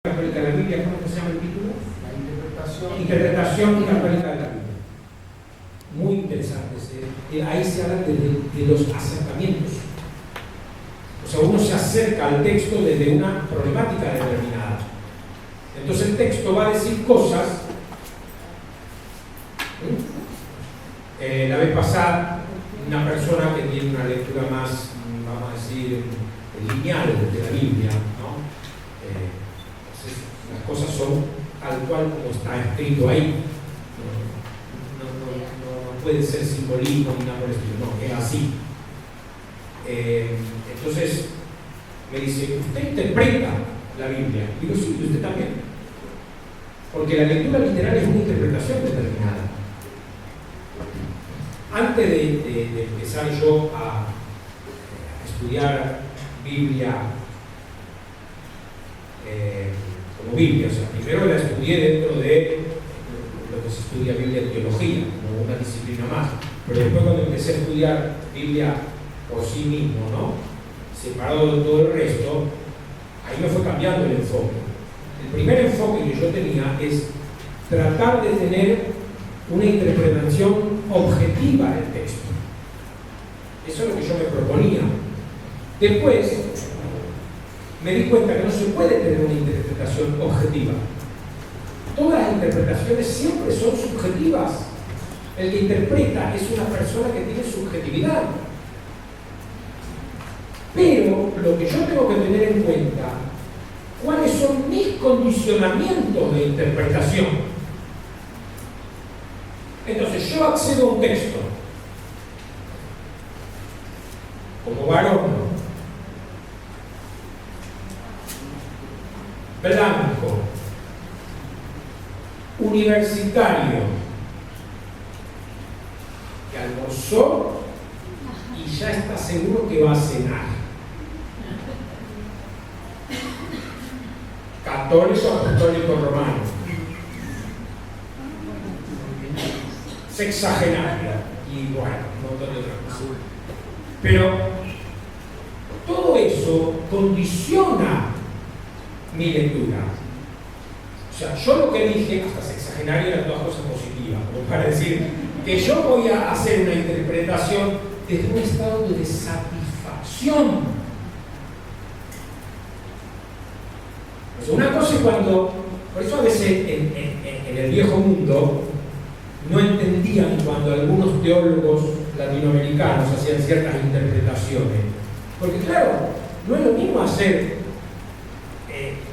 católica de la Biblia, ¿cómo se llama el título? La Interpretación católica de la Biblia. Muy interesante. Ahí se habla de los acercamientos. O sea, uno se acerca al texto desde una problemática determinada. Entonces el texto va a decir cosas. La vez pasada, una persona que tiene una lectura más, vamos a decir, lineal de la Biblia, ¿no? Entonces, las cosas son tal cual como está escrito ahí. No puede ser simbolismo ni nada por el estilo, no, es así. Entonces me dice, ¿usted interpreta la Biblia? Digo, sí, usted también. Porque la lectura literal es una interpretación determinada. Antes de empezar yo a estudiar Biblia como Biblia, o sea, primero la estudié dentro de lo que se estudia Biblia en teología, como una disciplina más, pero después cuando empecé a estudiar Biblia por sí mismo, ¿no? Separado de todo el resto, ahí me fue cambiando el enfoque. El primer enfoque que yo tenía es tratar de tener una interpretación objetiva del texto. Eso es lo que yo me proponía. Después me di cuenta que no se puede tener una interpretación objetiva. Todas las interpretaciones siempre son subjetivas. El que interpreta es una persona que tiene subjetividad. Pero lo que yo tengo que tener en cuenta, ¿cuáles son mis condicionamientos de interpretación? Entonces yo accedo a un texto como varón, blanco, universitario, que almorzó y ya está seguro que va a cenar. Católico, apostólico, romano. Sexagenaria y bueno, un montón de otras cosas. Pero todo eso condiciona mi lectura. O sea, yo lo que dije, hasta sexagenaria, eran todas cosas positivas, como para decir que yo voy a hacer una interpretación desde un estado de satisfacción. O sea, una cosa es cuando, por eso a veces en el viejo mundo no entendían cuando algunos teólogos latinoamericanos hacían ciertas interpretaciones. Porque claro, no es lo mismo hacer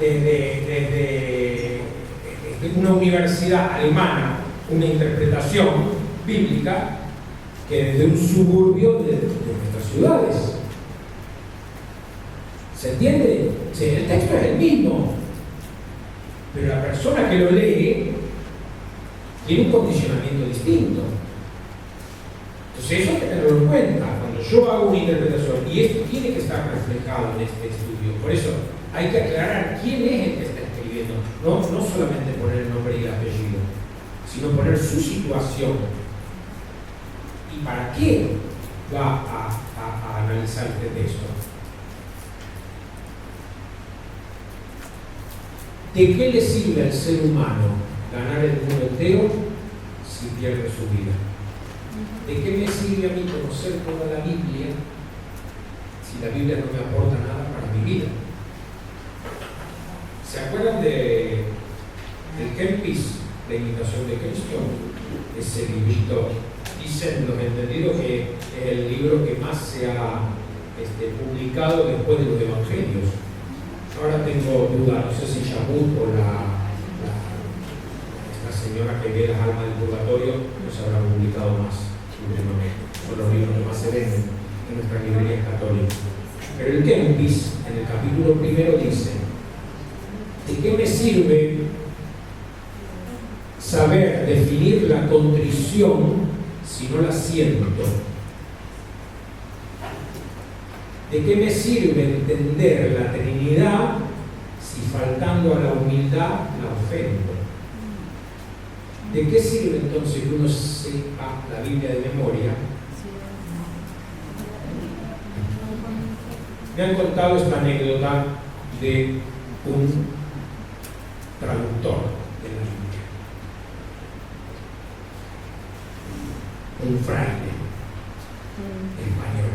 desde una universidad alemana una interpretación bíblica que desde un suburbio de nuestras ciudades. ¿Se entiende? Sí, el texto es el mismo, pero la persona que lo lee tiene un condicionamiento distinto. Entonces eso hay que tenerlo en cuenta cuando yo hago una interpretación, y esto tiene que estar reflejado en este estudio. Por eso hay que aclarar quién es el que está escribiendo, no solamente poner el nombre y el apellido, sino poner su situación y para qué va a analizar este texto. ¿De qué le sirve al ser humano ganar el mundo entero si pierde su vida? ¿De qué me sirve a mí conocer toda la Biblia si la Biblia no me aporta nada para mi vida? ¿Se acuerdan del Kempis, la imitación de Cristo? Ese librito, dicen los entendidos que es el libro que más se ha publicado después de los evangelios. Ahora tengo duda, no sé si Yahud o la señora que ve las almas del purgatorio no se habrá publicado más últimamente. Son los libros que más se venden en nuestras librerías católicas. Pero el Kempis, en el capítulo 1, dice: ¿de qué me sirve saber definir la contrición si no la siento? ¿De qué me sirve entender la Trinidad si faltando a la humildad la ofendo? ¿De qué sirve entonces que uno sepa la Biblia de memoria? Me han contado esta anécdota de un traductor de la Biblia, un fraile español.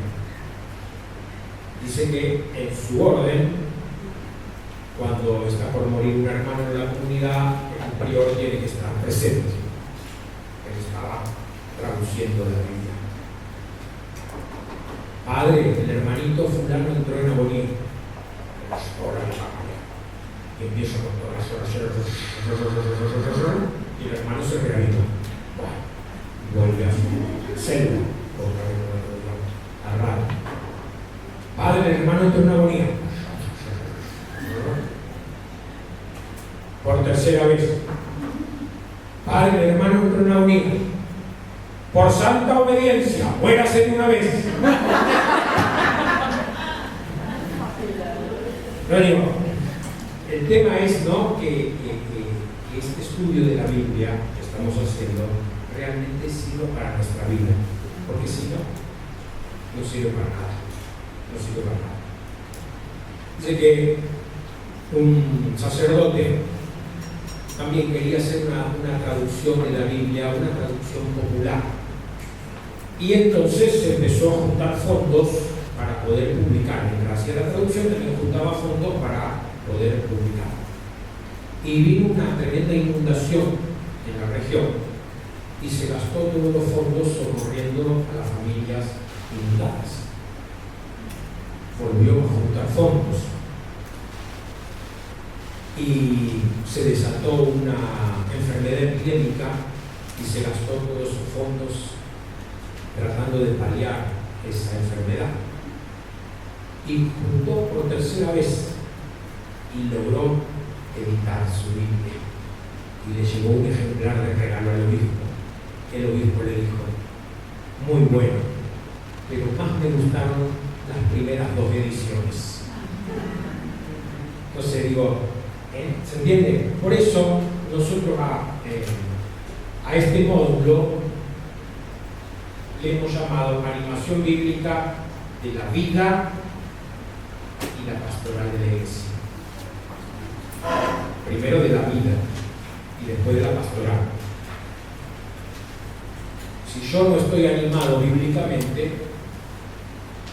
Dice que en su orden, cuando está por morir un hermano en la comunidad, el prior tiene que estar presente. Él estaba traduciendo la Biblia. Padre, el hermanito fulano entró en agonía. Y empieza con todas las oraciones. Y el hermano se reaviva. Vuelve a su celda. Otra vez, Padre, el hermano entró en agonía. Por tercera vez. Padre, el hermano entró en agonía. Por santa obediencia, muérase de una vez. No digo, el tema es, ¿no?, que este estudio de la Biblia que estamos haciendo realmente sirva para nuestra vida, porque si no, no sirve para nada. No sirve para nada. Dice que un sacerdote también quería hacer una traducción de la Biblia, una traducción popular. Y entonces se empezó a juntar fondos para poder publicar. Mientras hacía la traducción también juntaba fondos para poder publicar. Y vino una tremenda inundación en la región y se gastó todos los fondos socorriendo a las familias inundadas. Volvió a juntar fondos y se desató una enfermedad epidémica y se gastó todos esos fondos tratando de paliar esa enfermedad. Y juntó por tercera vez y logró editar su Biblia. Y le llevó un ejemplar de regalo al obispo. El obispo le dijo: muy bueno, pero más me gustaron las primeras dos ediciones. Entonces digo, ¿se entiende? Por eso nosotros a este módulo le hemos llamado Animación Bíblica de la Vida y la Pastoral de la Iglesia. Primero de la vida y después de la pastoral. Si yo no estoy animado bíblicamente,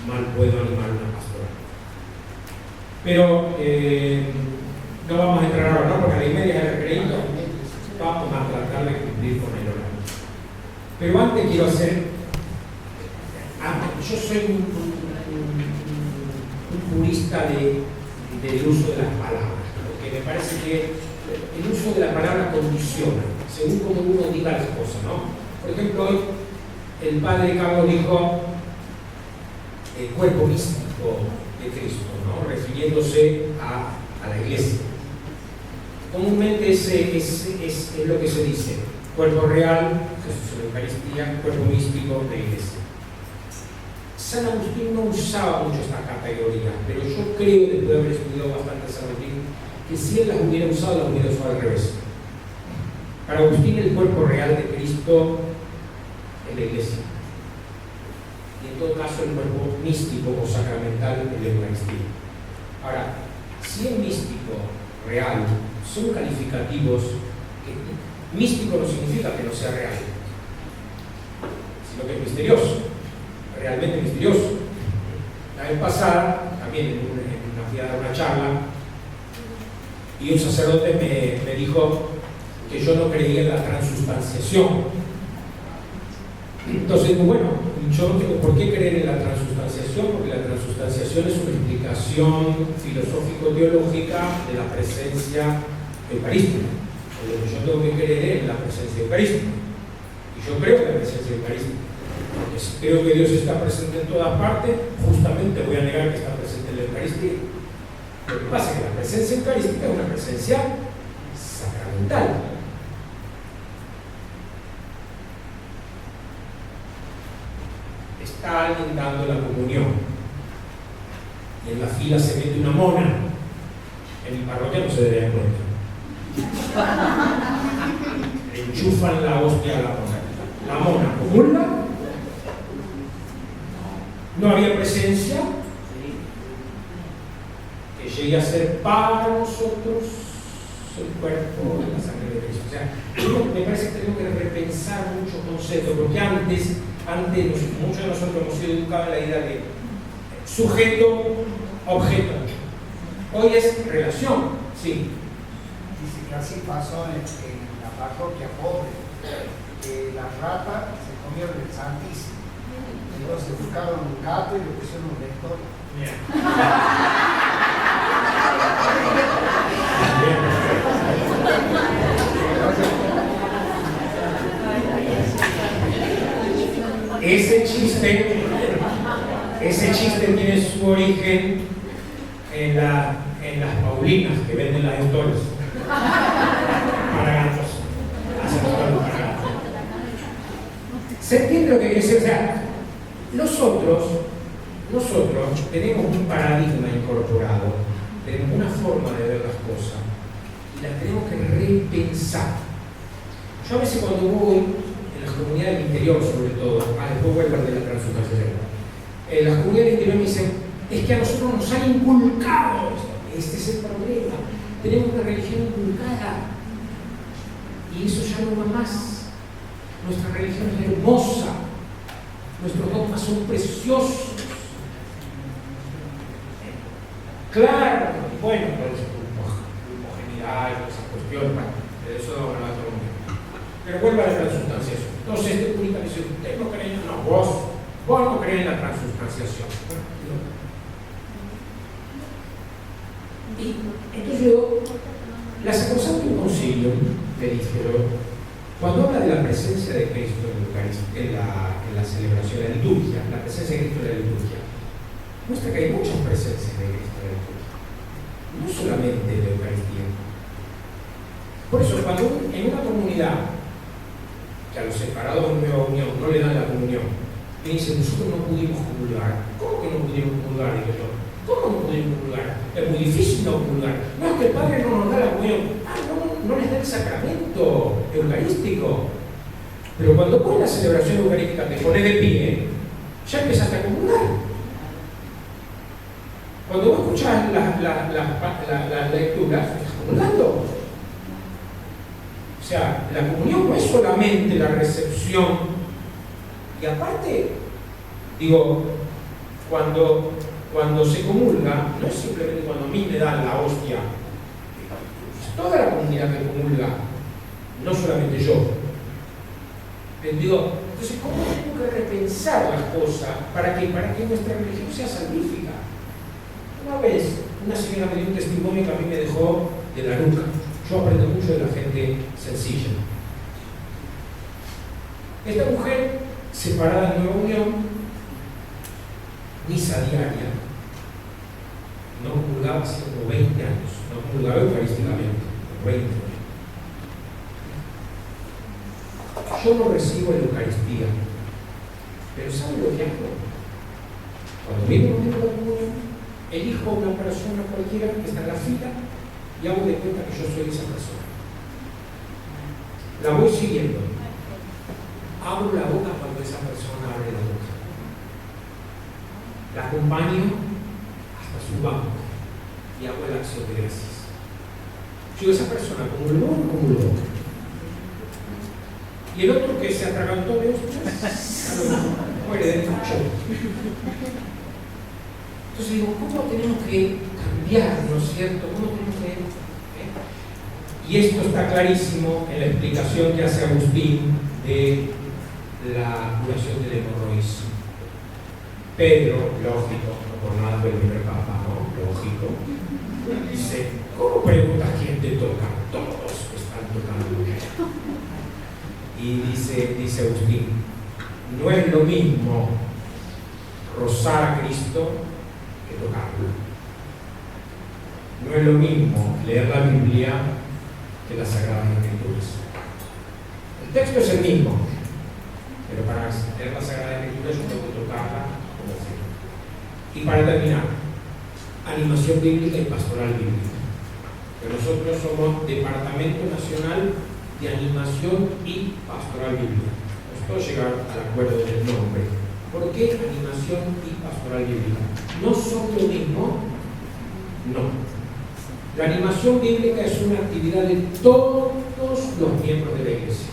mal puedo animar una pastoral. Pero no vamos a entrar ahora, ¿no? Porque a la media del recreito vamos a tratar de cumplir con el horario. Pero antes quiero hacer, yo soy un purista del uso de las palabras, porque me parece que el uso de la palabra condiciona, según como uno diga las cosas, ¿no? Por ejemplo, hoy el padre Carlos dijo el cuerpo místico de Cristo, ¿no?, refiriéndose a la iglesia. Comúnmente es lo que se dice: cuerpo real, Jesús en la Eucaristía; cuerpo místico de iglesia. San Agustín no usaba mucho esta categoría, pero yo creo, después de haber estudiado bastante San Agustín, que si él las hubiera usado, las hubiera usado al revés. Para Agustín, el cuerpo real de Cristo es la iglesia. Y en todo caso, el cuerpo místico o sacramental es la Eucaristía. Ahora, si es místico, real, son calificativos que místico no significa que no sea real, sino que es misterioso, realmente misterioso. La vez pasada, también fui a dar una charla, y un sacerdote me dijo que yo no creía en la transustanciación. Entonces, bueno, yo no tengo por qué creer en la transustanciación, porque la transustanciación es una explicación filosófico-teológica de la presencia eucarística. Lo que yo tengo que creer es en la presencia eucarística. Y yo creo en la presencia eucarística. Porque si creo que Dios está presente en todas partes, justamente voy a negar que está presente en la Eucaristía. Lo que pasa es que la presencia eucarística es una presencia sacramental. Está alguien dando la comunión y en la fila se mete una mona. En mi parroquia no se daría cuenta. Le enchufan la hostia a la mona. La mona comulga, no había presencia que llegue a ser para nosotros soy el cuerpo de la sangre de Cristo. O sea, me parece que tenemos que repensar muchos conceptos, porque antes muchos de nosotros hemos sido educados en la idea de sujeto-objeto. Hoy es relación, sí. Dice que así pasó en la parroquia pobre, que la rata se comió el Santísimo. Entonces buscaron un gato y le pusieron un lector. Ese chiste tiene su origen en las Paulinas que venden las autores para gatos. ¿Se entiende lo que quiere decir? O sea, nosotros tenemos un paradigma incorporado, tenemos una forma de ver las cosas y las tenemos que repensar. Yo a veces cuando voy en las comunidades del interior, sobre todo, después vuelvo de la transubstanciación, en las comunidades del interior me dicen, es que a nosotros nos han inculcado esto. Este es el problema, tenemos una religión inculcada y eso ya no va más. Nuestra religión es hermosa, nuestros dogmas son preciosos. Claro, bueno, homogeneidad y esas cuestiones, de eso no va a otro momento. Pero vuelvo a la transubstanciación. Entonces, este purita dice, usted no cree, no, vos no crees en la transubstanciación. Y entonces yo, la Sacrosanctum Concilium de Díscero, cuando habla de la presencia de Cristo en la celebración, en la liturgia, la presencia de Cristo en la liturgia, muestra que hay muchas presencias de Cristo en la liturgia, no solamente en la Eucaristía. Por eso, cuando en una comunidad, que a los separados de Nueva Unión no le dan la comunión, me dicen, nosotros no pudimos comulgar. ¿Cómo que no pudimos comulgar? Digo yo, ¿cómo no pudimos comulgar? Es muy difícil no comulgar. No, es que el Padre no nos da la comunión. No les da el sacramento eucarístico. Pero cuando pones la celebración eucarística, te pones de pie, ya empezaste a comulgar. Cuando vos escuchás las lecturas, estás comulgando. O sea, la comunión no es solamente la recepción. Y aparte, digo, cuando se comulga, no es simplemente cuando a mí me dan la hostia. Es toda la comunidad que comulga, no solamente yo. Digo, entonces, ¿cómo tengo que repensar las cosas para que nuestra religión sea salvífica? Una vez, una señora me dio un testimonio que a mí me dejó de la nuca. Yo aprendo mucho de la gente sencilla. Esta mujer, separada en Nueva Unión, misa diaria, no comulgaba hace como 20 años, no comulgaba eucarísticamente, como 20 años. Yo no recibo la Eucaristía, pero ¿sabe lo que hago? Cuando viene el momento de la comunión, elijo a una persona cualquiera que está en la fila y hago de cuenta que yo soy esa persona. La voy siguiendo. Abro la boca cuando esa persona abre la boca. La acompaño hasta su banco y hago el acción de gracias. Yo, esa persona comulgó o no comulgó. Y el otro que se atragantó de hostias, muere de mucho. Entonces digo, ¿cómo tenemos que cambiar, no es cierto? ¿Cómo tenemos que...? Y esto está clarísimo en la explicación que hace Agustín de la curación del hemorroísmo. Pedro, lógico, no por nada fue el primer papa, ¿no? Lógico. Dice, ¿cómo preguntas quién te toca? Todos están tocando. Y dice Agustín, no es lo mismo rozar a Cristo que tocarlo. No es lo mismo leer la Biblia que las Sagradas Escrituras. El texto es el mismo, pero para leer las Sagradas Escrituras yo tengo que tocarla como sea. Y para terminar, animación bíblica y pastoral bíblica. Que nosotros somos Departamento Nacional de Animación y Pastoral Bíblica. Nos puedo llegar al acuerdo del nombre. ¿Por qué animación y pastoral bíblica? ¿No son lo mismo? No. La animación bíblica es una actividad de todos los miembros de la iglesia.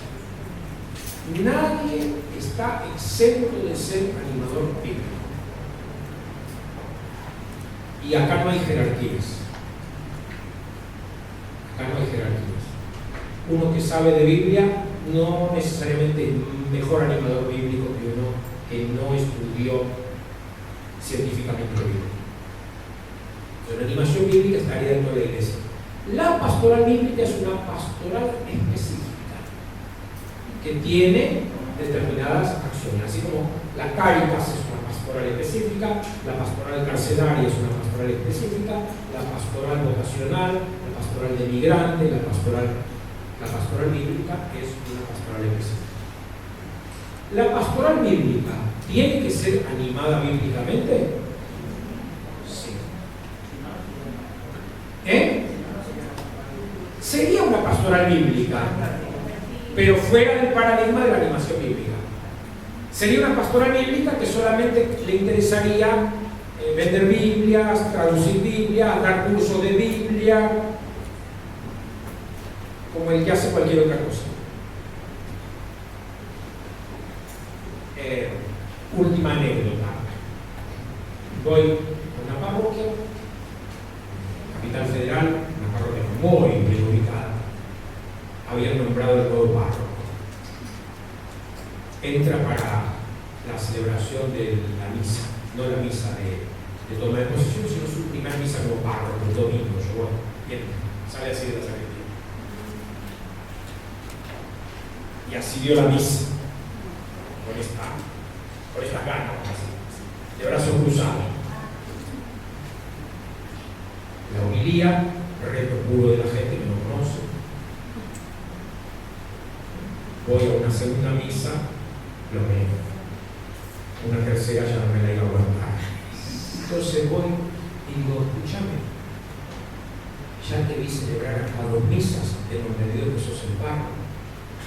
Nadie está exento de ser animador bíblico. Y acá no hay jerarquías. Acá no hay jerarquías. Uno que sabe de Biblia no necesariamente es mejor animador bíblico que uno que no estudió científicamente la Biblia. La animación bíblica estaría dentro de la iglesia. La pastoral bíblica es una pastoral específica que tiene determinadas acciones, así como la Cáritas es una pastoral específica, la pastoral carcelaria es una pastoral específica, la pastoral vocacional, la pastoral de migrante, la pastoral bíblica es una pastoral específica. ¿La pastoral bíblica tiene que ser animada bíblicamente? Sería una pastoral bíblica, pero fuera del paradigma de la animación bíblica. Sería una pastoral bíblica que solamente le interesaría vender Biblias, traducir Biblias, dar cursos de Biblia, como el que hace cualquier otra cosa. Última anécdota. Voy a una parroquia, Capital Federal, una parroquia muy bien ubicada. Habían nombrado el nuevo párroco. Entra para la celebración de la misa, no la misa de toma de posesión, sino su primera misa como párroco, el domingo. Yo, bueno, bien, sale así de la sacristía. Y así dio la misa, con esta gana, de brazos cruzados. La homilía, reto puro de la gente que no conoce. Voy a una segunda misa, lo mismo. Una tercera ya no me la iba a aguantar. Entonces voy y digo, escúchame, ya te vi celebrar acá 2 misas, tengo entendido que sos el párroco,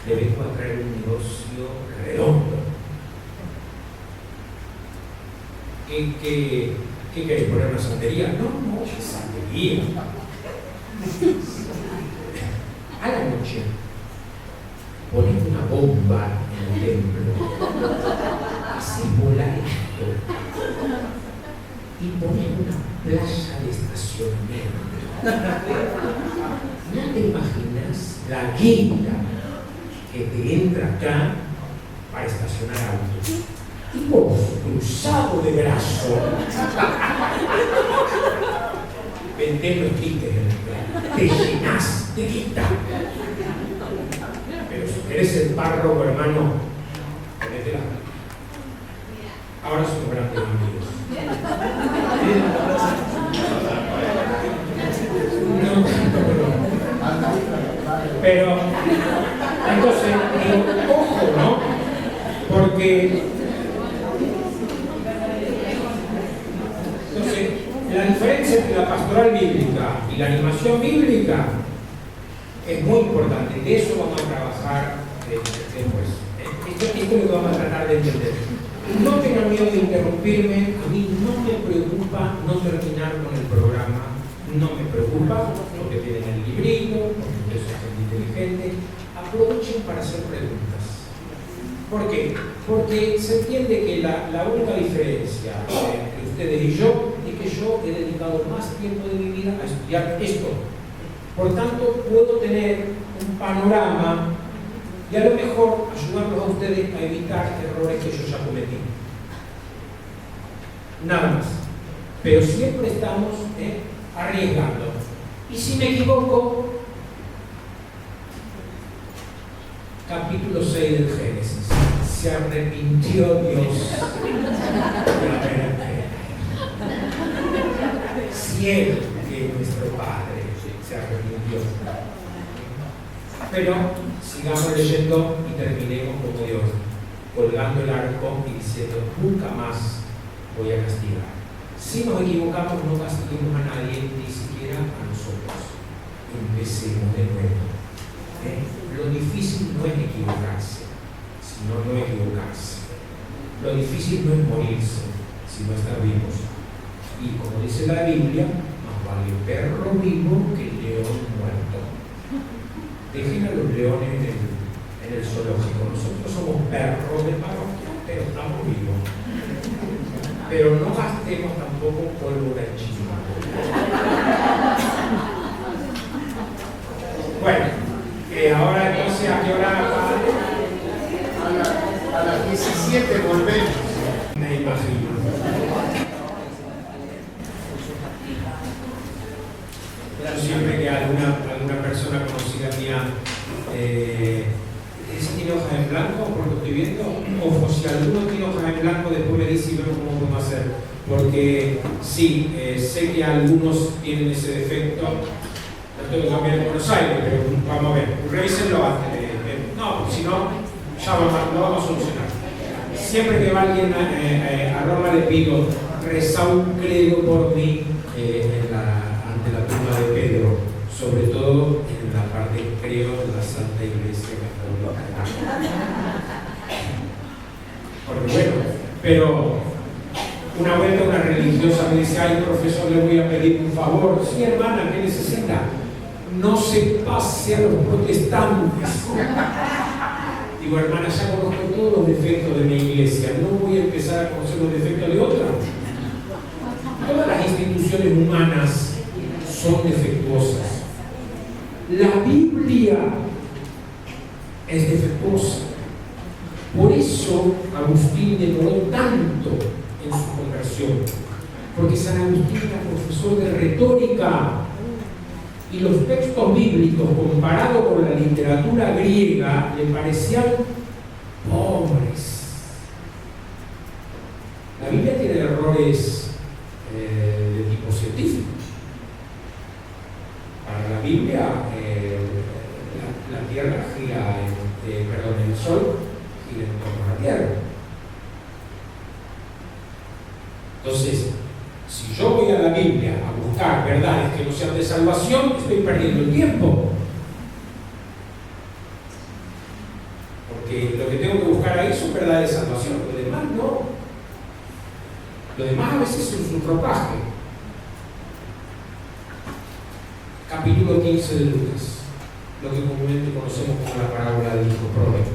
le vengo a traer un negocio redondo. ¿Qué querés poner una santería? No, santería. A la noche pones una bomba en el templo, haces volar esto y pones una plaza de estacionamiento. ¿No te imaginas la guita que te entra acá para estacionar autos? Tipo cruzado de brazo. Vendés los tickets, te llenás de guita. Pero si querés el párroco, hermano, ponetela. Ahora somos grandes amigos. No, pero entonces digo, ojo, ¿no? Porque la diferencia entre la pastoral bíblica y la animación bíblica es muy importante. De eso vamos a trabajar después. Esto es lo que vamos a tratar de entender. No tengan miedo de interrumpirme. A mí no me preocupa no terminar con el programa. No me preocupa porque tienen el librito, porque ustedes son gente inteligente. Aprovechen para hacer preguntas. ¿Por qué? Porque se entiende que la única diferencia entre ustedes y yo es que yo he dedicado más tiempo de mi vida a estudiar esto. Por tanto, puedo tener un panorama y a lo mejor ayudarlos a ustedes a evitar errores que yo ya cometí. Nada más. Pero siempre estamos arriesgando. Y si me equivoco, capítulo 6 del Génesis. Se arrepintió Dios. Siempre que nuestro Padre se arrepintió. Pero sigamos leyendo y terminemos como Dios, colgando el arco y diciendo, nunca más voy a castigar. Si nos equivocamos, no castiguemos a nadie, ni siquiera a nosotros. Empecemos de nuevo. Lo difícil no es equivocarse, sino no equivocarse. Lo difícil no es morirse, sino estar vivos. Y como dice la Biblia, más vale perro vivo que león muerto. Dejen a los leones en el zoológico. Nosotros somos perros de parroquia, pero estamos vivos. Pero no gastemos tampoco pólvora en China. Bueno, ahora entonces, ¿a qué hora? A las 17 volvemos. Me imagino. Yo siempre que alguna persona conocida mía tiene hojas en blanco, por lo que estoy viendo, ojo, si alguno tiene hojas en blanco, después me dice y vemos cómo podemos hacer. Porque sí, sé que algunos tienen ese defecto. No tengo que cambiar en Buenos Aires, pero vamos a ver, revísenlo antes. No, si no, ya lo vamos a solucionar. Siempre que va alguien a Roma le pido, reza un credo por mí ante la tumba de Pedro, sobre todo en la parte creo de la Santa Iglesia Católica. Porque bueno, pero una vuelta una religiosa me dice, ay profesor, le voy a pedir un favor. Sí, hermana, ¿qué necesita? No se pase a los protestantes. Digo, hermana, ya conozco todos los defectos de mi iglesia, no voy a empezar a conocer los defectos de otra. Todas las instituciones humanas son defectuosas. La Biblia es defectuosa. Por eso Agustín demoró tanto en su conversión, porque San Agustín era profesor de retórica y los textos bíblicos comparados con la literatura griega le parecían pobres. La Biblia tiene errores de tipo científico. Para la Biblia la Tierra gira, el Sol gira en torno a la Tierra. Entonces, si yo voy a la Biblia a buscar verdades que no sean de salvación, estoy perdiendo el tiempo. Porque lo que tengo que buscar ahí son verdades de salvación, lo demás no. Lo demás a veces es un ropaje. Capítulo 15 de Lucas, lo que comúnmente conocemos como la parábola del hijo pródigo.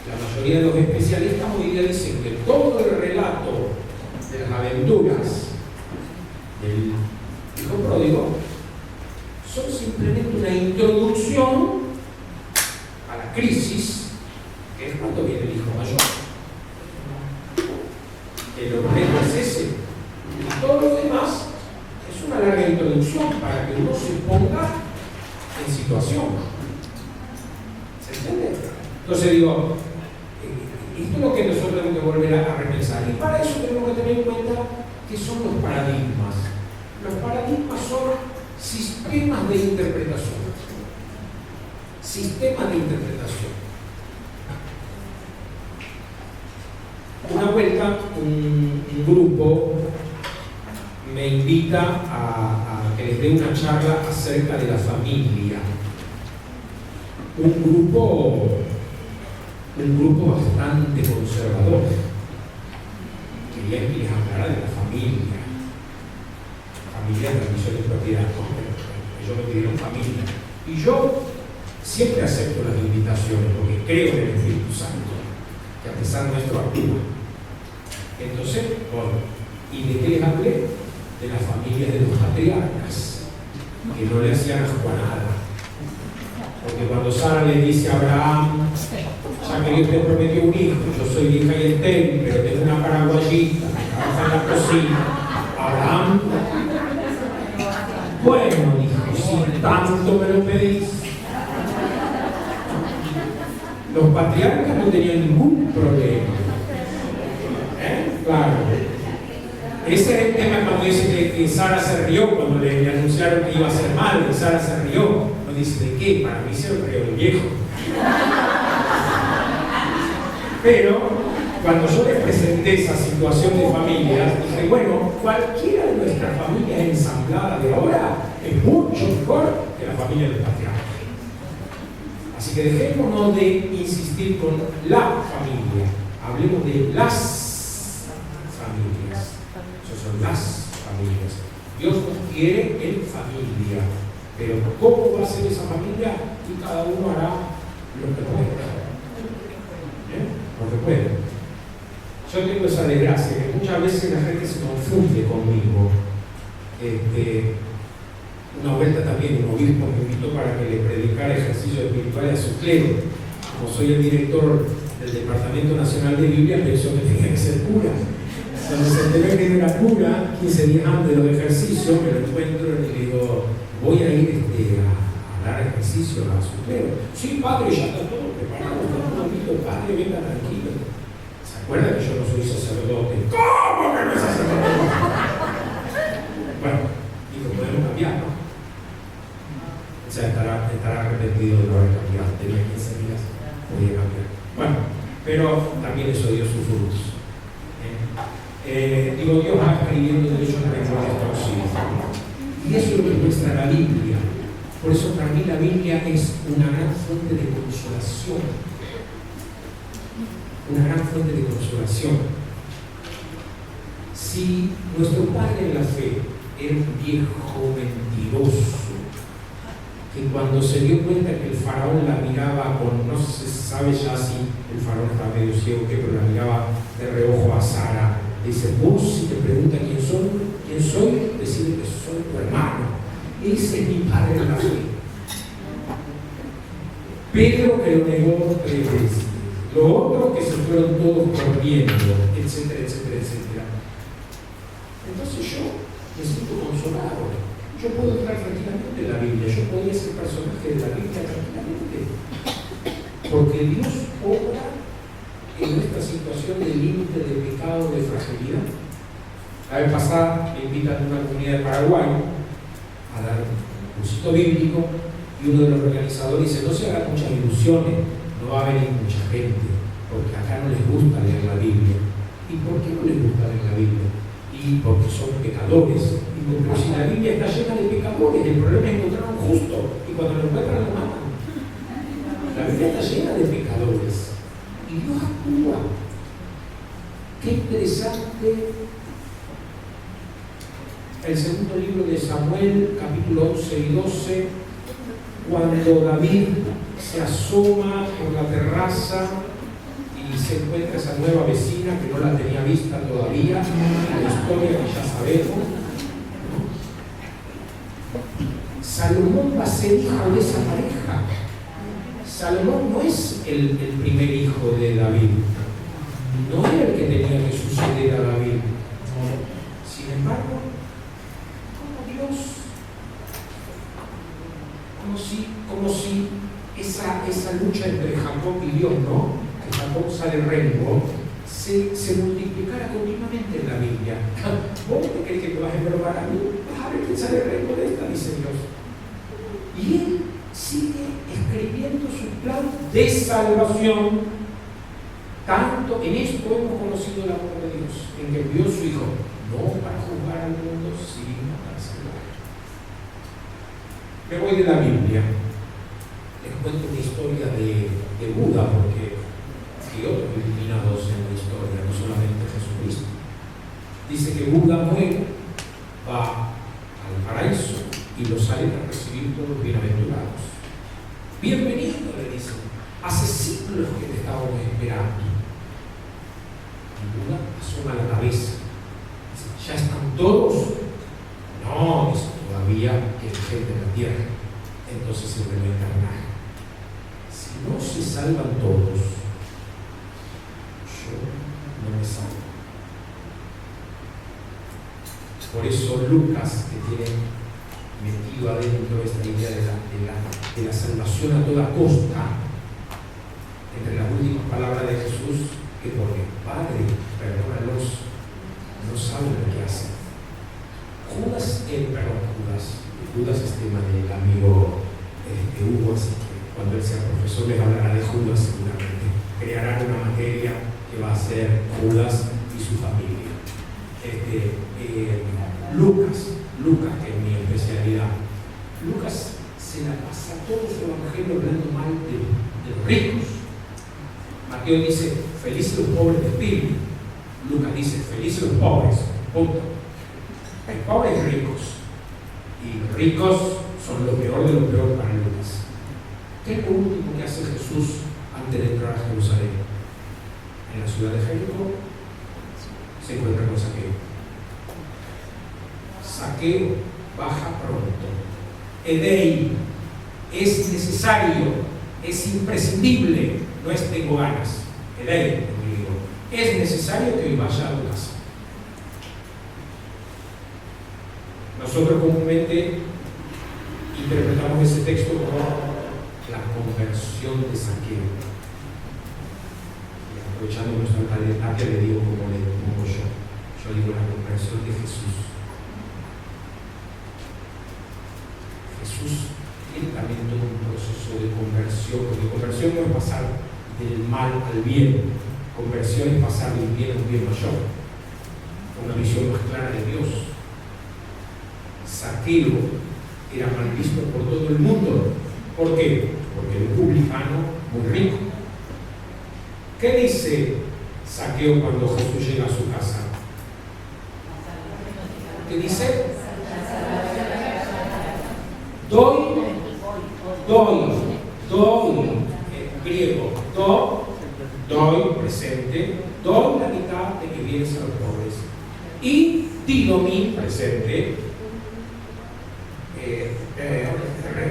La mayoría de los especialistas hoy día dicen que todo el relato de las aventuras del hijo pródigo son simplemente una introducción a la crisis, que es cuando viene el hijo mayor. El objeto es ese. Y todo lo demás es una larga introducción para que uno se ponga en situación. ¿Se entiende? Entonces digo, esto es lo que nosotros tenemos que volver a repensar. Y para eso tenemos que tener en cuenta que son los paradigmas. Los paradigmas son sistemas de interpretación. Sistemas de interpretación. Una vuelta, un grupo me invita a que les dé una charla acerca de la familia. Un grupo bastante conservador. Quería que les hablara de la familia. Familia, tradición y propiedad. Ellos me pidieron familia. Y yo siempre acepto las invitaciones porque creo en el Espíritu Santo, que a pesar nuestro actúa. Entonces, bueno, ¿y de qué les hablé? De las familias de los patriarcas, que no le hacían ascuanada. Porque cuando Sara le dice a Abraham, ya que Dios te prometió un hijo, yo soy vieja y estéril, pero tengo una paraguayita, trabaja en la cocina. Abraham, bueno, dijo, si tanto me lo pedís. Los patriarcas no tenían ningún problema. Claro. Ese es el tema cuando dice que Sara se rió cuando le anunciaron que iba a ser madre. Sara se rió. No dice de qué, para mí se rió el viejo. Pero cuando yo les presenté esa situación de familias, dije, bueno, cualquiera de nuestras familias ensambladas de ahora es mucho mejor que la familia del patriarca. Así que dejémonos de insistir con la familia, hablemos de las familias. Esas son las familias. familias. Dios nos quiere en familia, pero ¿cómo va a ser esa familia? Y cada uno hará lo que puede. Lo que puede. Yo tengo esa desgracia, que muchas veces la gente se confunde conmigo. Una vuelta también un obispo me invitó para que le predicara ejercicios espirituales a su clero. Como soy el director del Departamento Nacional de Biblia, pensó que tenía que ser cura. Cuando se enteró que era cura, 15 días antes de los ejercicios, me lo encuentro y le digo, voy a ir a dar ejercicio a su clero. Sí, padre, ya está todo preparado, está todo listo, padre, venga tranquilo. ¿Se acuerda que yo no soy sacerdote? ¿Cómo que no es sacerdote? Bueno, digo, podemos cambiar, ¿no? O sea, estará arrepentido de no haber cambiado. Tenía 15 días, podía cambiar. Bueno, pero también eso dio sus frutos. Digo, Dios va escribiendo de ellos la memoria torcida. Y eso es lo que muestra la Biblia. Por eso para mí la Biblia es una gran fuente de consolación. Una gran fuente de consolación. Si nuestro padre en la fe era un viejo mentiroso, que cuando se dio cuenta que el faraón la miraba con, no se sabe ya si el faraón estaba medio ciego, pero la miraba de reojo a Sara, dice, vos si te pregunta quién soy, decide que soy tu hermano. Ese es mi padre en la fe. Pedro que lo negó 3 veces. Lo otro que se fueron todos corriendo, etcétera, etcétera, etcétera. Entonces yo me siento consolado. Yo puedo entrar tranquilamente en la Biblia, yo podría ser personaje de la Biblia tranquilamente, porque Dios obra en nuestra situación de límite, de pecado, de fragilidad. La vez pasada me invitan a una comunidad de Paraguay a dar un cursito bíblico y uno de los organizadores dice, no se hagan muchas ilusiones, no va a venir mucha gente, porque acá no les gusta leer la Biblia. ¿Y por qué no les gusta leer la Biblia? Y porque son pecadores. Y porque si la Biblia está llena de pecadores, el problema es encontrar un justo, y cuando lo encuentran lo matan. La Biblia está llena de pecadores. Y Dios actúa. Qué interesante. El segundo libro de Samuel, capítulo 11 y 12, cuando David se asoma por la terraza y se encuentra esa nueva vecina que no la tenía vista todavía, la historia que ya sabemos. Salomón va a ser hijo de esa pareja. Salomón no es el primer hijo de David, no era el que tenía que suceder a David. Sin embargo, como si esa lucha entre Jacob y Dios, ¿no? Que Jacob sale rengo, se multiplicara continuamente en la Biblia. ¿Vos te crees que te vas a enfermar a mí? Vas a ver quién sale rengo de esta, dice Dios. Y él sigue escribiendo su plan de salvación. Tanto en esto hemos conocido el amor de Dios, en que envió a su Hijo, no para juzgar al mundo, sino para salvar. Me voy de la Biblia. Les cuento una historia de Buda, porque hay otros iluminados en la historia, no solamente Jesucristo. Dice que Buda muere, va al paraíso y lo salen a recibir todos los bienaventurados. Bienvenido, le dicen. Hace siglos que te estábamos esperando. Y Buda asoma la cabeza. Dice, ¿ya están todos? No, dice, todavía hay gente en la tierra. Entonces se vuelve a encarnar. Si no se salvan todos, yo no me salvo. Por eso Lucas, que tiene metido adentro esta idea de la salvación a toda costa, entre las últimas palabras de Jesús, que porque Padre, perdónalos, no saben lo que hacen. Judas del amigo Hugo, así que cuando él sea profesor les hablará de Judas seguramente. Crearán una materia que va a ser Judas y su familia. Lucas, que es mi especialidad. Lucas se la pasa todo su evangelio hablando mal de los ricos. Mateo dice, felices los pobres de espíritu. Lucas dice, felices los pobres. Punto. Hay pobres y ricos. Y ricos son lo peor de lo peor para Lucas. ¿Qué es lo último que hace Jesús antes de entrar a Jerusalén? En la ciudad de Jericó se encuentra con Zaqueo. Zaqueo baja pronto. Edei, es necesario, es imprescindible, no es tengo ganas. Edei, es necesario que hoy vaya a tu casa. Nosotros comúnmente interpretamos ese texto como la conversión de Zaqueo. Y aprovechando nuestra talia, le digo como le pongo yo. Yo digo la conversión de Jesús. Jesús tiene también todo un proceso de conversión, porque conversión no es pasar del mal al bien, conversión es pasar del bien a un bien mayor, una visión más clara de Dios. Zaqueo era mal visto por todo el mundo. ¿Por qué? Porque era un publicano muy rico. ¿Qué dice Zaqueo cuando Jesús llega a su casa? ¿Qué dice? Doy, griego, doy, presente, doy la mitad de mis bienes a los pobres. Y didomi, presente,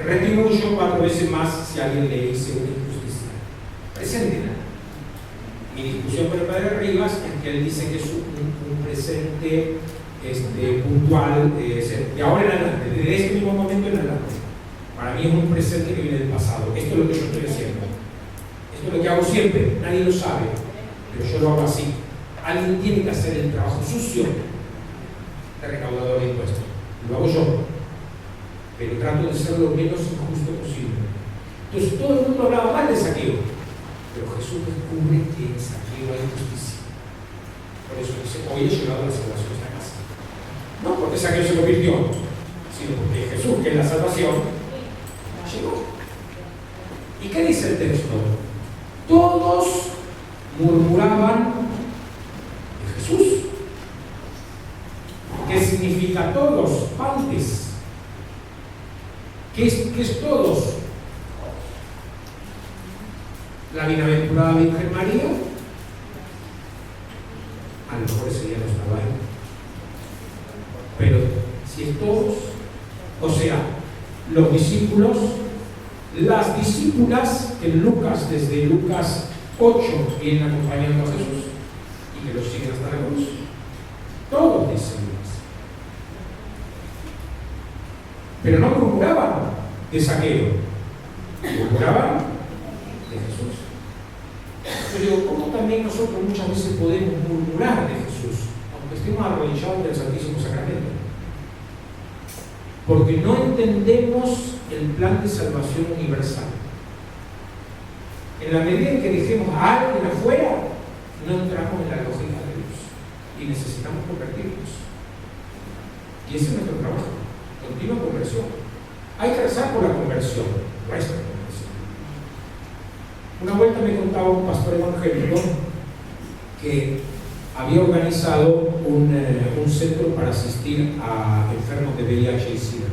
retribuyo 4 veces más si alguien le hice una injusticia. Presente. Mi discusión con el padre Rivas es que él dice que es un presente puntual, de ahora en adelante, desde este mismo momento en adelante. Para mí es un presente que viene del pasado. Esto es lo que yo estoy haciendo. Esto es lo que hago siempre, nadie lo sabe, pero yo lo hago así. Alguien tiene que hacer el trabajo sucio de recaudador de impuestos. Lo hago yo, pero trato de ser lo menos injusto posible. Entonces todo el mundo hablaba mal de Zaqueo, pero Jesús descubre que en Zaqueo hay justicia. Por eso dice, hoy he llegado a la salvación de esta casa. No porque Zaqueo se convirtió, sino porque Jesús, que es la salvación, llegó. ¿Y qué dice el texto? Todos murmuraban de Jesús. ¿Qué significa todos? Antes. ¿Qué es todos? La bienaventurada Virgen María. A lo mejor ese día no estaba ahí. Pero si es todos, o sea, los discípulos, las discípulas que Lucas, desde Lucas 8, vienen acompañando a Jesús y que los siguen hasta la cruz. Todos dicen Lucas. Pero no murmuraban de Zaqueo, murmuraban de Jesús. Yo digo, ¿cómo también nosotros muchas veces podemos murmurar de Jesús, aunque estemos arrodillados en el Santísimo Sacramento? Porque no entendemos el plan de salvación universal. En la medida en que dejemos a alguien afuera, no entramos en la lógica de Dios y necesitamos convertirnos. Y ese es nuestro trabajo, continua conversión. Hay que rezar por la conversión, nuestra conversión. Una vuelta me contaba un pastor evangélico que había organizado un centro para asistir a enfermos de VIH y SIDA.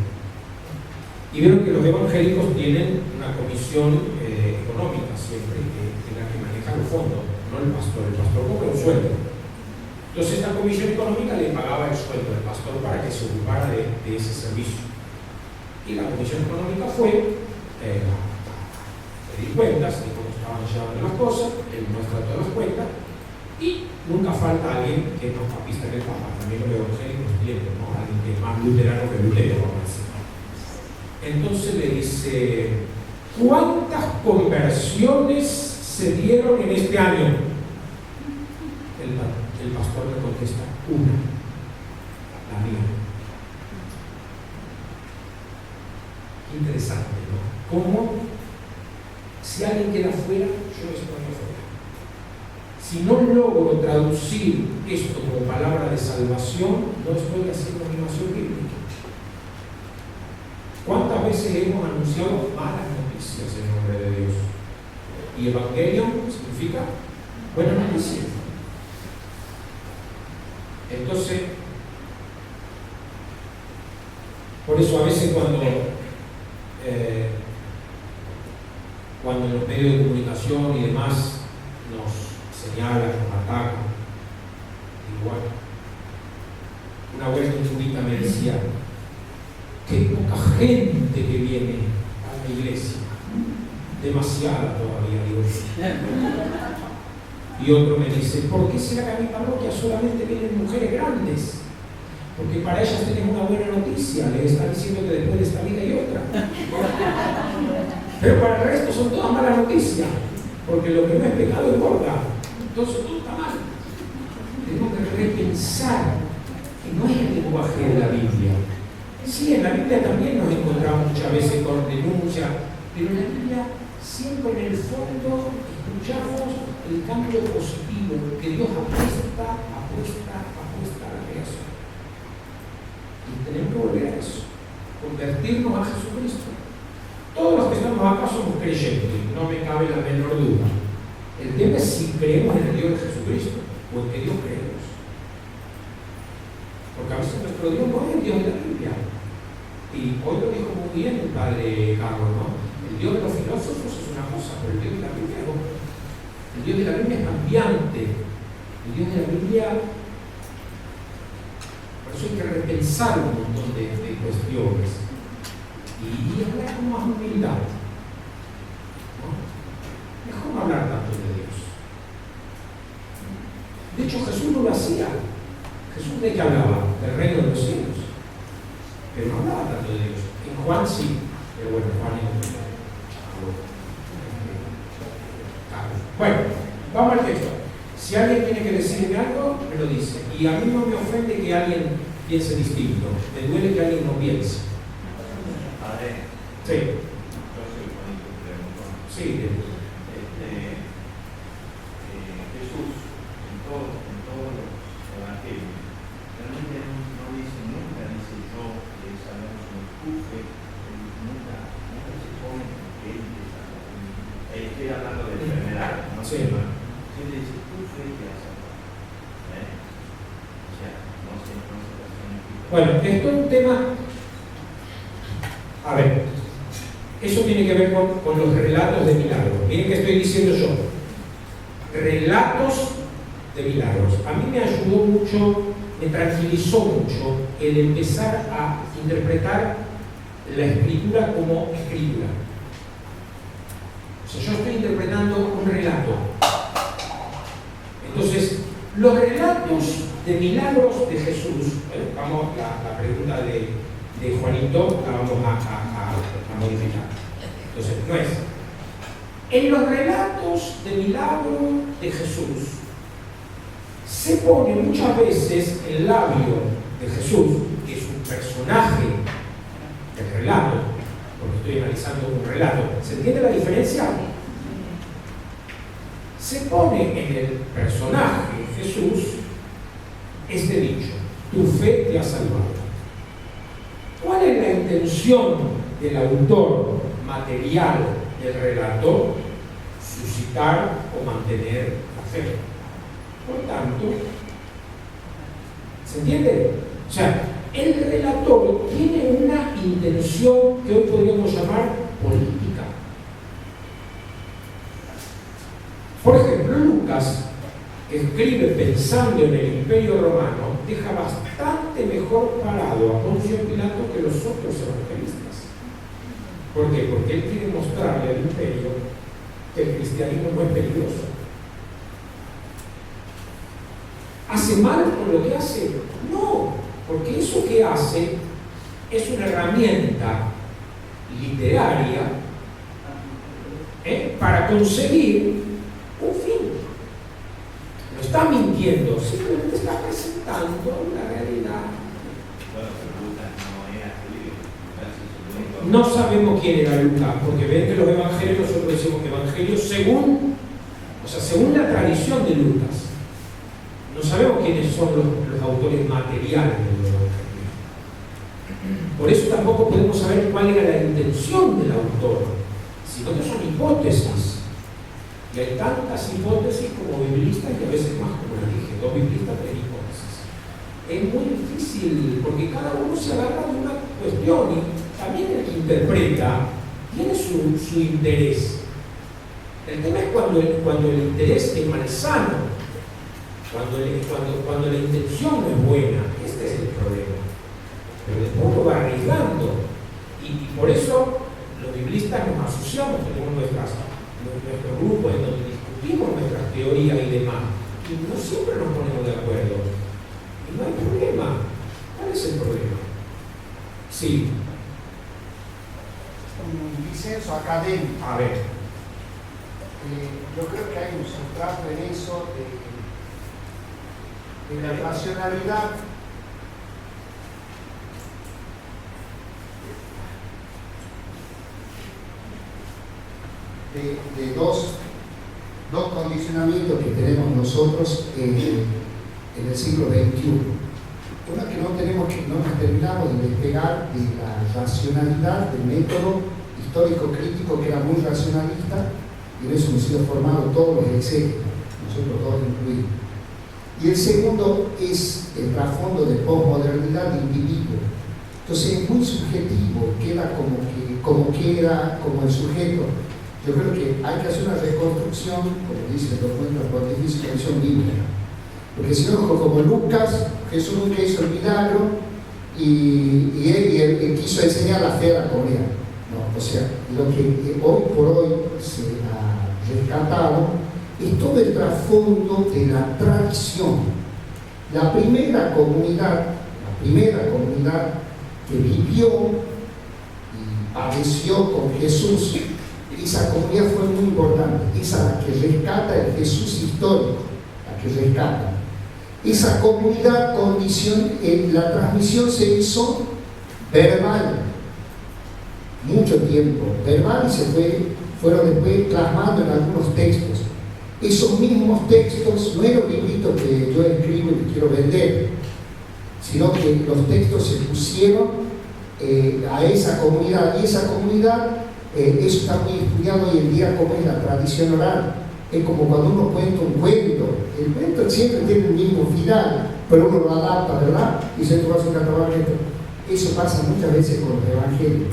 Y vieron que los evangélicos tienen una comisión económica siempre que la que maneja los fondos, no el pastor cobra un sueldo. Entonces esta comisión económica le pagaba el sueldo al pastor para que se ocupara de ese servicio. Y la comisión económica fue a pedir cuentas de cómo estaban llevando las cosas, él muestra todas las cuentas. Y nunca falta alguien que es más papista que el Papa, también los evangélicos tienen, ¿no? Alguien que es más luterano que Lutero, vamos a decir. Entonces le dice, ¿cuántas conversiones se dieron en este año? El pastor le contesta, una, la mía. Qué interesante, ¿no? ¿Cómo? Si alguien queda fuera, yo estoy afuera. Si no logro traducir esto como palabra de salvación, no estoy haciendo animación bíblica. ¿Cuántas veces hemos anunciado malas noticias en nombre de Dios? Y evangelio significa buena noticia. Entonces, Por eso a veces cuando en los medios de comunicación y demás nos señalan, nos atacan, igual. Una vez un curita me decía, qué poca gente que viene a la iglesia, demasiada todavía, digo. Y otro me dice, ¿por qué será que a mi parroquia solamente vienen mujeres grandes? Porque para ellas tenés una buena noticia, les están diciendo que después de esta vida hay otra. Pero para el resto son todas malas noticias, porque lo que no es pecado engorda. Entonces todo está mal. Tenemos que repensar que no es el lenguaje de la Biblia. Sí, en la Biblia también nos encontramos muchas veces con denuncia, pero en la Biblia siempre en el fondo escuchamos el cambio positivo que Dios apuesta a la creación. Y tenemos que volver a eso, convertirnos a Jesucristo. Todos los que estamos acá somos creyentes, no me cabe la menor duda. El tema es si creemos en el Dios de Jesucristo o en que Dios creemos. Porque a veces nuestro Dios no es el Dios de la Biblia. Y hoy lo dijo muy bien el padre Carlos, ¿no? El Dios de los filósofos es una cosa, pero el Dios de la Biblia es otra. El Dios de la Biblia es cambiante. El Dios de la Biblia... Por eso hay que repensar un montón de cuestiones. Y hablar con más humildad. ¿No? Mejor no hablar tanto de Dios. De hecho, Jesús no lo hacía. Jesús ¿de qué hablaba? Del reino de los cielos. Pero no hablaba tanto de Dios. En Juan sí. Pero bueno, Juan es otro. Bueno, vamos al texto. Si alguien tiene que decirme algo, me lo dice. Y a mí no me ofende que alguien piense distinto. Me duele que alguien no piense. Sí. Sí. Jesús, en todos los evangelios, realmente no dice, nunca dice yo que sabemos un cufe, nunca se pone que él es salvador. Estoy hablando de enfermedad, no sé. Siempre dice cufe que ha salvado. O sea, no se Bueno, esto es un tema. A ver. Eso tiene que ver con los relatos de milagros. Miren que estoy diciendo yo. Relatos de milagros. A mí me ayudó mucho, me tranquilizó mucho el empezar a interpretar la escritura como escritura. O sea, yo estoy interpretando un relato. Entonces, los relatos de milagros de Jesús, vamos a la pregunta de Juanito, la vamos a modificar. Entonces, no es. En los relatos de milagro de Jesús, se pone muchas veces el labio de Jesús, que es un personaje del relato, porque estoy analizando un relato. ¿Se entiende la diferencia? Se pone en el personaje Jesús este dicho: tu fe te ha salvado. ¿Cuál es la intención del autor material del relato? Suscitar o mantener la fe. Por tanto, ¿se entiende? O sea, el relator tiene una intención que hoy podríamos llamar política. Por ejemplo, Lucas, que escribe pensando en el Imperio Romano, deja bastante mejor parado a Poncio Pilato que los otros evangelistas. ¿Por qué? Porque él quiere mostrarle al imperio que el cristianismo no es peligroso. ¿Hace mal con lo que hace? No, porque eso que hace es una herramienta literaria para conseguir un fin. No está mintiendo, simplemente está presentando la realidad. No sabemos quién era Lucas, porque ven que los evangelios, nosotros decimos que evangelios según la tradición de Lucas. No sabemos quiénes son los autores materiales de los evangelios. Por eso tampoco podemos saber cuál era la intención del autor, sino que son hipótesis. Y hay tantas hipótesis como biblistas y a veces más, como les dije, 2 biblistas, 3 hipótesis. Es muy difícil, porque cada uno se agarra de una cuestión, y también el que interpreta tiene su interés. El tema es cuando el interés es malsano, cuando la intención no es buena. Este es el problema. Pero después uno va arriesgando, y por eso los biblistas nos asociamos, tenemos nuestro grupo en donde discutimos nuestras teorías y demás, y no siempre nos ponemos de acuerdo, y no hay problema. ¿Cuál es el problema? Sí. Un disenso académico. A ver. Yo creo que hay un sustrato en eso de la racionalidad de dos condicionamientos que tenemos nosotros en el siglo XXI. Una que no nos terminamos de despegar de la racionalidad del método histórico crítico, que era muy racionalista, y en eso hemos sido formados todos los exégetas, nosotros todos incluidos. Y el segundo es el trasfondo de posmodernidad de individuo. Entonces es muy subjetivo, queda como queda, como el sujeto. Yo creo que hay que hacer una reconstrucción, como dice el documento pontificio, visión bíblica. Porque si no, como Lucas, Jesús nunca hizo el milagro y él quiso enseñar la fe a la comunidad. No, o sea, lo que hoy por hoy se ha rescatado es todo el trasfondo de la tradición. La primera comunidad que vivió y padeció con Jesús, esa comunidad fue muy importante, esa la que rescata el Jesús histórico, la que rescata. Esa comunidad la transmisión se hizo verbal, mucho tiempo, verbal, y se fueron después plasmando en algunos textos. Esos mismos textos no eran libritos que yo escribo y que quiero vender, sino que los textos se pusieron a esa comunidad, y esa comunidad, eso está muy estudiado hoy en día, como es la tradición oral. Es como cuando uno cuenta un cuento, el cuento siempre tiene el mismo final, pero uno lo adapta, ¿verdad? Y se tú vas a catalogar esto. Eso pasa muchas veces con el Evangelio.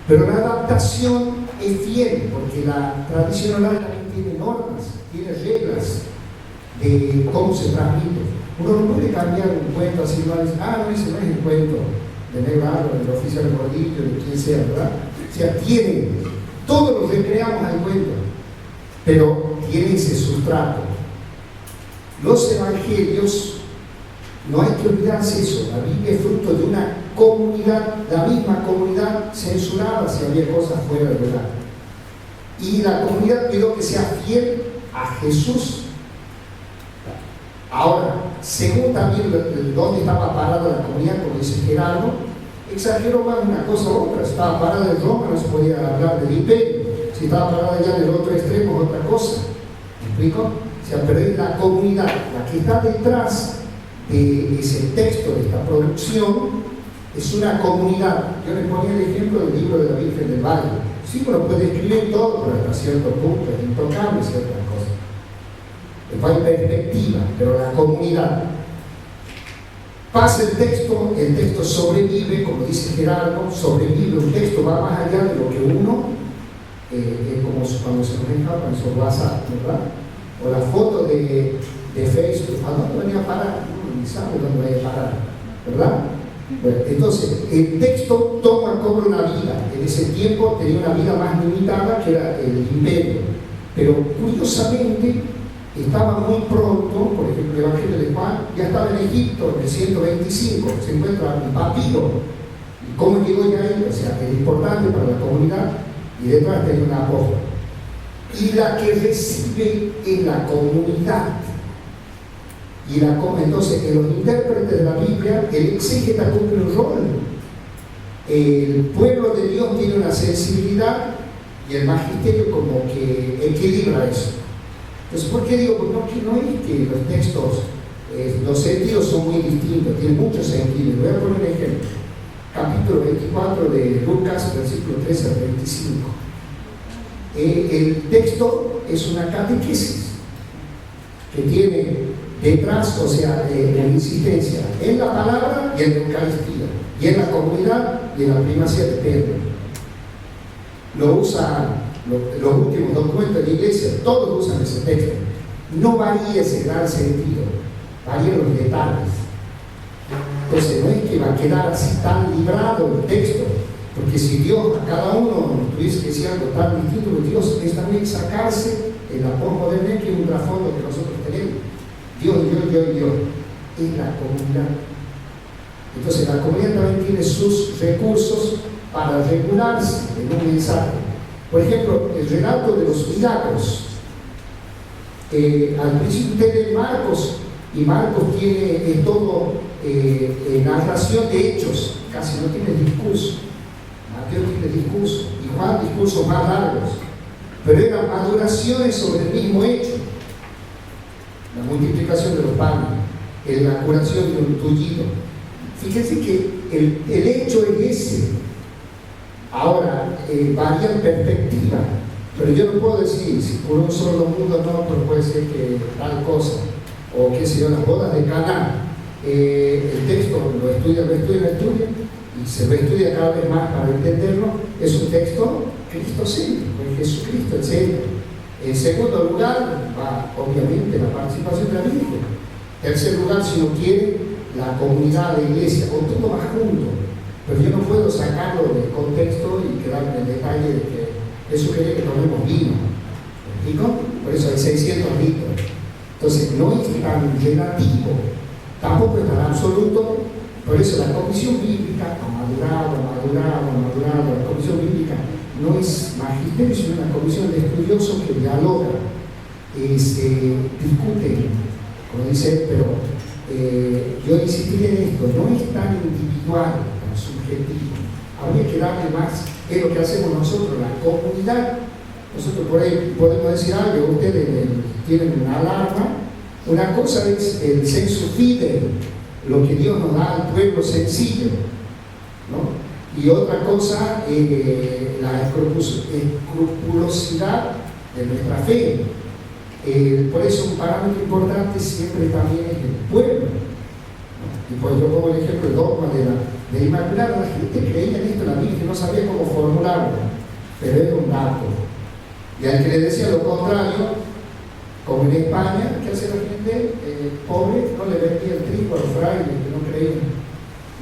Pero la adaptación es fiel, porque la tradición oral también tiene normas, tiene reglas de cómo se transmite. Uno no puede cambiar un cuento así, no ese no es el cuento de Negro Álvaro, del oficial Gordillo, de quien sea, ¿verdad? O sea, todos los recreamos al cuento, pero tiene ese sustrato. Los evangelios, no hay que olvidarse eso, la Biblia es fruto de una comunidad, la misma comunidad censuraba si había cosas fuera de lugar. Y la comunidad pidió que sea fiel a Jesús. Ahora, según también dónde estaba parada la comunidad, como dice Gerardo, exageró más una cosa u otra. Si estaba parada en Roma, no se podía hablar del imperio. Si estaba parada ya en el otro extremo, otra cosa. ¿Me explico? O sea, pero es la comunidad, la que está detrás de ese texto, de esta producción, es una comunidad. Yo les ponía el ejemplo del libro de la Virgen del Valle. Sí, uno puede escribir todo, pero hasta cierto punto es intocable ciertas cosas. Después hay perspectiva, pero la comunidad. Pasa el texto sobrevive, como dice Gerardo, sobrevive, un texto va más allá de lo que uno, es como cuando se nos escapa en su WhatsApp, ¿verdad? O la foto de Facebook, ¿a dónde venía a parar? Uno ni sabe dónde vaya a parar, ¿verdad? Bueno, entonces, el texto cobra una vida. En ese tiempo tenía una vida más limitada, que era el imperio. Pero curiosamente, estaba muy pronto, por ejemplo, el Evangelio de Juan ya estaba en Egipto, en el 125, se encuentra un papiro. ¿Y cómo llegó ya ahí? O sea, que es importante para la comunidad, y detrás tenía una apóstol. Y la que recibe es la comunidad. Entonces, en los intérpretes de la Biblia, el exégeta cumple un rol. El pueblo de Dios tiene una sensibilidad y el magisterio como que equilibra eso. Entonces, ¿por qué digo? Porque no es que los textos, los sentidos son muy distintos, tienen muchos sentidos. Voy a poner un ejemplo. Capítulo 24 de Lucas, versículo 13 al 25. El texto es una catequesis que tiene detrás, o sea, la insistencia en la palabra y en la Eucaristía, y en la comunidad y en la primacía de Pedro. Lo usan los últimos documentos de la Iglesia, todos usan ese texto. No varía ese gran sentido, varían los detalles. Entonces no es que va a quedar así tan librado el texto, porque si Dios a cada uno tuviese que decir algo tan distinto, Dios es también sacarse en la posmodernidad, que es un trasfondo que nosotros tenemos. Dios, es la comunidad. Entonces la comunidad también tiene sus recursos para regularse en un mensaje. Por ejemplo, el relato de los milagros. Al principio usted lee Marcos, y Marcos tiene todo narración de hechos, casi no tiene discurso. Mateo tiene discurso, y Juan discursos más largos, pero eran maduraciones sobre el mismo hecho. La multiplicación de los panes, la curación de un tullido. Fíjense que el hecho es ese. Ahora, varía en perspectiva, pero yo no puedo decir, si por un solo mundo no, pero puede ser que tal cosa, o qué sé yo, las bodas de Caná. El texto lo estudia, y se lo estudia cada vez más para entenderlo. Es un texto cristocéntrico, es Jesucristo el centro. En segundo lugar, va obviamente la participación de la Virgen. En tercer lugar, si uno quiere, la comunidad, la iglesia, o todo va junto. Pero yo no puedo sacarlo del contexto y quedarme en el detalle de que eso quería que tomemos vino. ¿Me explico? Por eso hay 600 litros. Entonces, no es tan relativo, tampoco es tan absoluto. Por eso la comisión bíblica ha madurado. La comisión bíblica no es magisterio, sino una comisión de estudiosos que dialogan, discuten, como dice, pero yo insistiré en esto, no es tan individual, tan subjetivo. Habría que darle más, es lo que hacemos nosotros, la comunidad. Nosotros por ahí podemos decir algo, ustedes tienen una alarma. Una cosa es el sensu fide, lo que Dios nos da al pueblo sencillo, ¿no? Y otra cosa es la escrupulosidad de nuestra fe. Por eso un parámetro importante siempre también es el pueblo, ¿no? Y pues yo pongo el ejemplo, el dogma de Inmaculada. La gente creía en esto, la Virgen no sabía cómo formularlo, pero era un dato. Y al que le decía lo contrario, como en España, ¿qué hace la gente pobre? No le vendía el trigo a los frailes que no creían,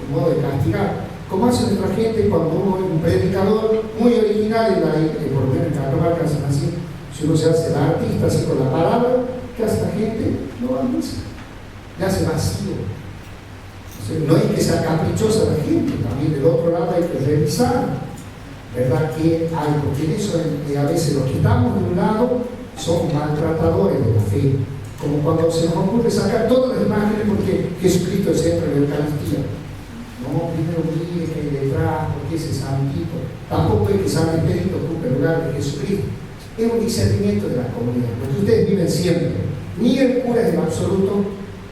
un modo de castigar. ¿Cómo hace nuestra gente cuando uno es un predicador muy original, por lo menos en Catamarca hacen así? Si uno se hace el artista así con la palabra, ¿qué hace la gente? No va a misa, le hace vacío. O sea, no es que sea caprichosa la gente, también del otro lado hay que revisar, ¿verdad? Que hay, porque en eso a veces los que estamos de un lado somos maltratadores de la fe, como cuando se nos ocurre sacar todas las imágenes porque Jesucristo es el centro de la Eucaristía. No, primero mire que hay detrás, porque ese santito, tampoco es que San Expedito ocupe el lugar de Jesucristo. Es un discernimiento de la comunidad, porque ustedes viven siempre. Ni el cura es en absoluto,